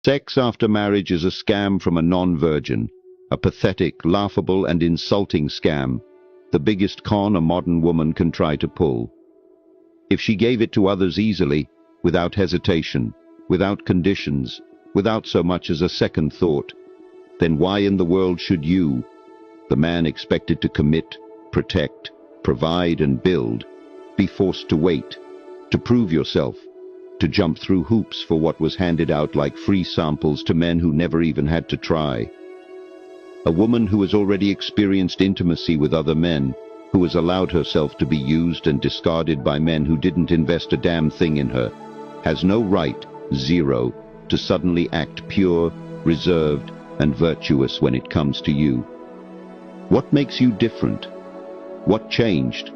Sex after marriage is a scam from a non-virgin, a pathetic, laughable and insulting scam, the biggest con a modern woman can try to pull. If she gave it to others easily, without hesitation, without conditions, without so much as a second thought, then why in the world should you, the man expected to commit, protect, provide and build, be forced to wait, to prove yourself, to jump through hoops for what was handed out like free samples to men who never even had to try? A woman who has already experienced intimacy with other men, who has allowed herself to be used and discarded by men who didn't invest a damn thing in her, has no right, zero, to suddenly act pure, reserved, and virtuous when it comes to you. What makes you different? What changed?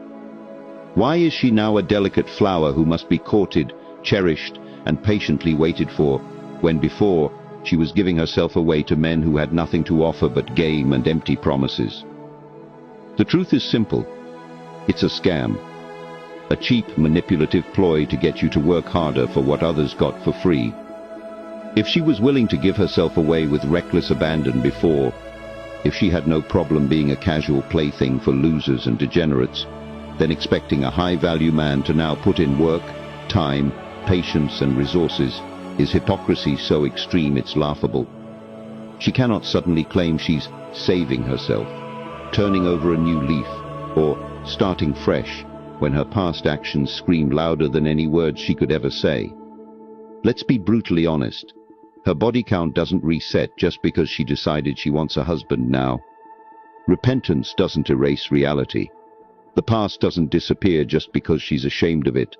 Why is she now a delicate flower who must be courted, cherished, and patiently waited for, when before she was giving herself away to men who had nothing to offer but game and empty promises? The truth is simple. It's a scam. A cheap, manipulative ploy to get you to work harder for what others got for free. If she was willing to give herself away with reckless abandon before, if she had no problem being a casual plaything for losers and degenerates, then expecting a high-value man to now put in work, time, patience and resources is hypocrisy so extreme it's laughable. She cannot suddenly claim she's saving herself, turning over a new leaf, or starting fresh when her past actions scream louder than any words she could ever say. Let's be brutally honest. Her body count doesn't reset just because she decided she wants a husband now. Repentance doesn't erase reality. The past doesn't disappear just because she's ashamed of it.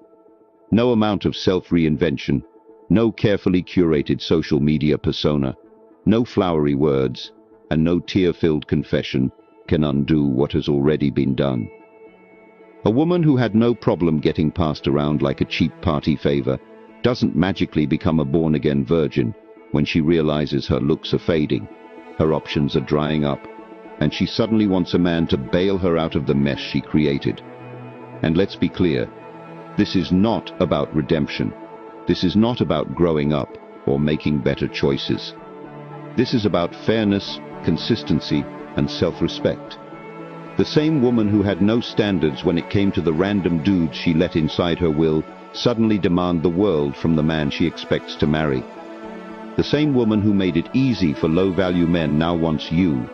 No amount of self-reinvention, no carefully curated social media persona, no flowery words, and no tear-filled confession can undo what has already been done. A woman who had no problem getting passed around like a cheap party favor doesn't magically become a born-again virgin when she realizes her looks are fading, her options are drying up, and she suddenly wants a man to bail her out of the mess she created. And let's be clear, this is not about redemption. This is not about growing up or making better choices. This is about fairness, consistency, and self-respect. The same woman who had no standards when it came to the random dudes she let inside her will suddenly demand the world from the man she expects to marry. The same woman who made it easy for low-value men now wants you,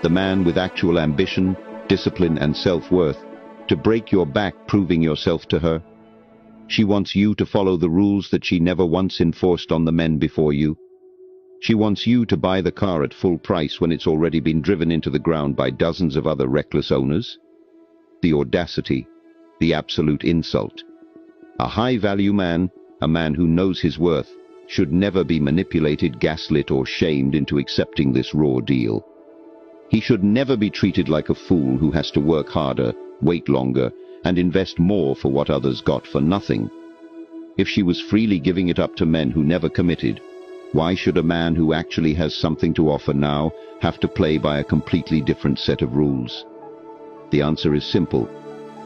the man with actual ambition, discipline, and self-worth, to break your back proving yourself to her. She wants you to follow the rules that she never once enforced on the men before you. She wants you to buy the car at full price when it's already been driven into the ground by dozens of other reckless owners. The audacity, the absolute insult. A high-value man, a man who knows his worth, should never be manipulated, gaslit, or shamed into accepting this raw deal. He should never be treated like a fool who has to work harder, wait longer, and invest more for what others got for nothing. If she was freely giving it up to men who never committed, why should a man who actually has something to offer now have to play by a completely different set of rules? The answer is simple.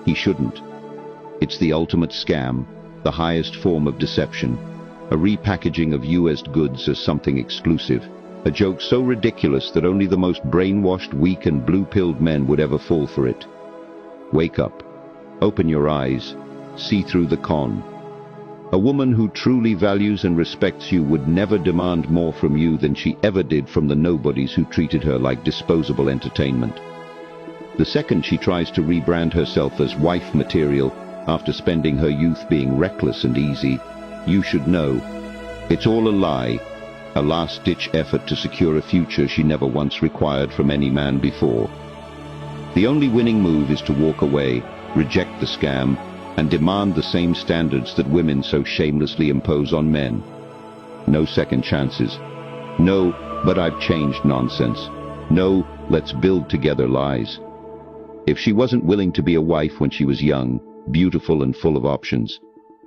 He shouldn't. It's the ultimate scam, the highest form of deception, a repackaging of US goods as something exclusive, a joke so ridiculous that only the most brainwashed, weak and blue-pilled men would ever fall for it. Wake up. Open your eyes. See through the con. A woman who truly values and respects you would never demand more from you than she ever did from the nobodies who treated her like disposable entertainment. The second she tries to rebrand herself as wife material after spending her youth being reckless and easy, you should know it's all a lie, a last-ditch effort to secure a future she never once required from any man before. The only winning move is to walk away, reject the scam, and demand the same standards that women so shamelessly impose on men. No second chances. No, but I've changed nonsense. No, let's build together lies. If she wasn't willing to be a wife when she was young, beautiful and full of options,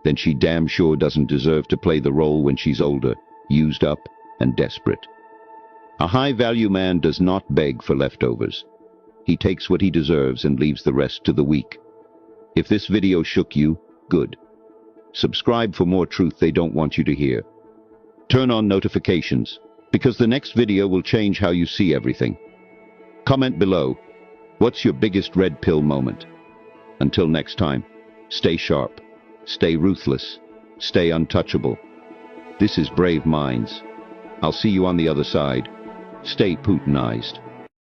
then she damn sure doesn't deserve to play the role when she's older, used up, and desperate. A high-value man does not beg for leftovers. He takes what he deserves and leaves the rest to the weak. If this video shook you, good. Subscribe for more truth they don't want you to hear. Turn on notifications, because the next video will change how you see everything. Comment below, what's your biggest red pill moment? Until next time, stay sharp, stay ruthless, stay untouchable. This is Brave Minds. I'll see you on the other side. Stay Putinized.